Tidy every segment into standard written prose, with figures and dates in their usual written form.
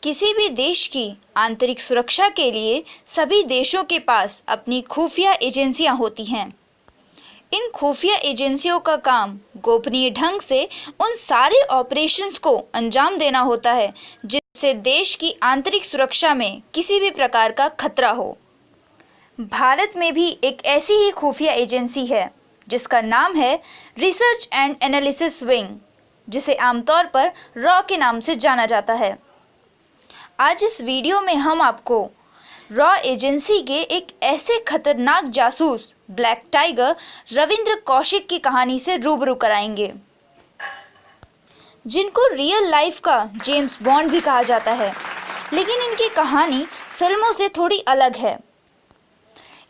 किसी भी देश की आंतरिक सुरक्षा के लिए सभी देशों के पास अपनी खुफिया एजेंसियां होती हैं। इन खुफिया एजेंसियों का काम गोपनीय ढंग से उन सारे ऑपरेशंस को अंजाम देना होता है जिससे देश की आंतरिक सुरक्षा में किसी भी प्रकार का खतरा हो। भारत में भी एक ऐसी ही खुफिया एजेंसी है जिसका नाम है रिसर्च एंड एनालिसिस विंग, जिसे आमतौर पर रॉ के नाम से जाना जाता है। आज इस वीडियो में हम आपको रॉ एजेंसी के एक ऐसे खतरनाक जासूस ब्लैक टाइगर रविंद्र कौशिक की कहानी से रूबरू कराएंगे, जिनको रियल लाइफ का जेम्स बॉन्ड भी कहा जाता है, लेकिन इनकी कहानी फिल्मों से थोड़ी अलग है।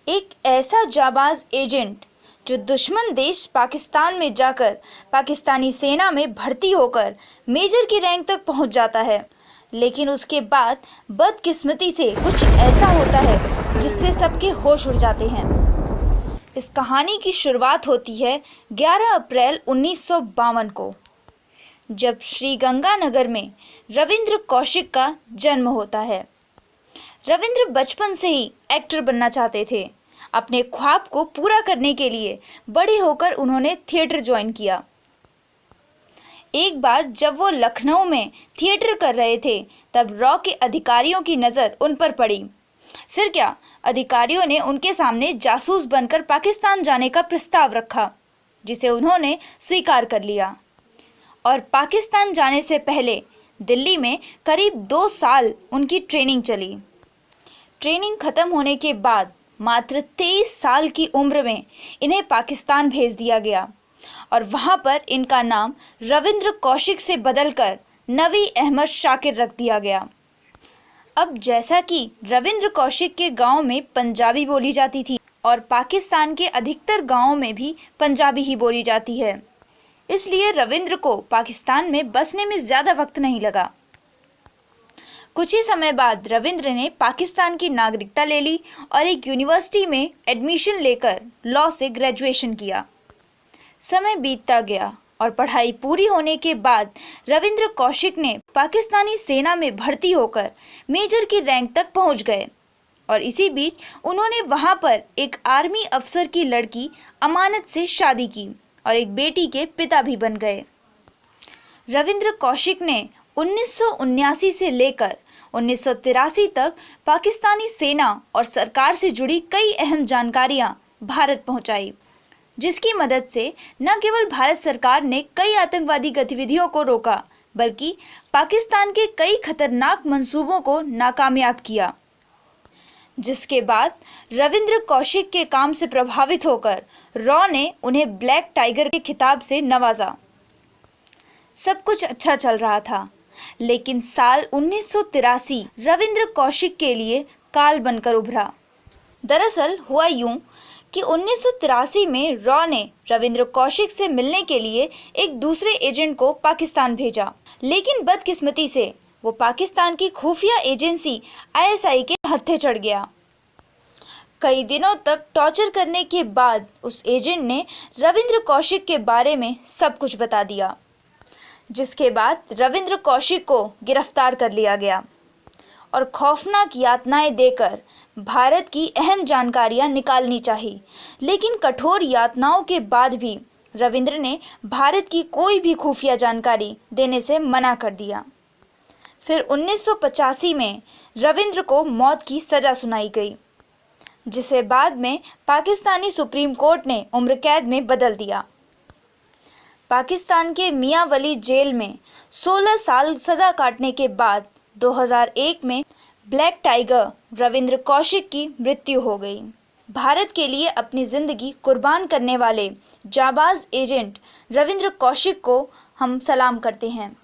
एक ऐसा जाबाज एजेंट जो दुश्मन देश पाकिस्तान में जाकर पाकिस्तानी सेना में भर्ती होकर मेजर की रैंक तक पहुंच जाता है, लेकिन उसके बाद बदकिस्मती से कुछ ऐसा होता है जिससे सबके होश उड़ जाते हैं। इस कहानी की शुरुआत होती है 11 अप्रैल 1952 को, जब श्रीगंगानगर में रविंद्र कौशिक का जन्म होता है। रविंद्र बचपन से ही एक्टर बनना चाहते थे। अपने ख्वाब को पूरा करने के लिए बड़े होकर उन्होंने थिएटर ज्वाइन किया। एक बार जब वो लखनऊ में थिएटर कर रहे थे तब रॉ के अधिकारियों की नज़र उन पर पड़ी। फिर क्या, अधिकारियों ने उनके सामने जासूस बनकर पाकिस्तान जाने का प्रस्ताव रखा, जिसे उन्होंने स्वीकार कर लिया और पाकिस्तान जाने से पहले दिल्ली में करीब 2 साल उनकी ट्रेनिंग चली। ट्रेनिंग खत्म होने के बाद मात्र 23 साल की उम्र में इन्हें पाकिस्तान भेज दिया गया और वहां पर इनका नाम रविंद्र कौशिक से बदलकर नवी अहमद शाकिर रख दिया गया। अब जैसा कि रविंद्र कौशिक के गांव में पंजाबी बोली जाती थी और पाकिस्तान के अधिकतर गांवों में भी पंजाबी ही बोली जाती है, इसलिए रविंद्र को पाकिस्तान में बसने में ज़्यादा वक्त नहीं लगा। कुछ ही समय बाद रविंद्र ने पाकिस्तान की नागरिकता ले ली और एक यूनिवर्सिटी में एडमिशन लेकर लॉ से ग्रेजुएशन किया। समय बीतता गया और पढ़ाई पूरी होने के बाद रविंद्र कौशिक ने पाकिस्तानी सेना में भर्ती होकर मेजर की रैंक तक पहुंच गए और इसी बीच उन्होंने वहां पर एक आर्मी अफसर की लड़की अमानत से शादी की और एक बेटी के पिता भी बन गए। रविंद्र कौशिक ने 1979 से लेकर 1983 तक पाकिस्तानी सेना और सरकार से जुड़ी कई अहम जानकारियां भारत पहुंचाई, जिसकी मदद से न केवल भारत सरकार ने कई आतंकवादी गतिविधियों को रोका, बल्कि पाकिस्तान के कई खतरनाक मंसूबों को नाकामयाब किया। जिसके बाद रविंद्र कौशिक के काम से प्रभावित होकर रॉ ने उन्हें ब्लैक टाइगर के खिताब से नवाजा। सब कुछ अच्छा चल रहा था, लेकिन साल 1983 रविंद्र कौशिक के लिए काल बनकर उभरा। दरअसल हुआ यूं कि 1983 में रॉ ने रविंद्र कौशिक से मिलने के लिए एक दूसरे एजेंट को पाकिस्तान भेजा, लेकिन बदकिस्मती से वो पाकिस्तान की खुफिया एजेंसी ISI के हत्थे चढ़ गया। कई दिनों तक टॉर्चर करने के बाद उस एजेंट ने रविंद्र कौशिक के बारे में सब कुछ बता दिया, जिसके बाद रविंद्र कौशिक को गिरफ्तार कर लिया गया और खौफनाक यातनाएं देकर भारत की अहम जानकारियां निकालनी चाहिए। लेकिन कठोर यातनाओं के बाद भी रविंद्र ने भारत की कोई भी खुफिया जानकारी देने से मना कर दिया। फिर 1985 में रविंद्र को मौत की सज़ा सुनाई गई, जिसे बाद में पाकिस्तानी सुप्रीम कोर्ट ने उम्र कैद में बदल दिया। पाकिस्तान के मियां वली जेल में 16 साल सज़ा काटने के बाद 2001 में ब्लैक टाइगर रविंद्र कौशिक की मृत्यु हो गई। भारत के लिए अपनी ज़िंदगी कुर्बान करने वाले जाबाज एजेंट रविंद्र कौशिक को हम सलाम करते हैं।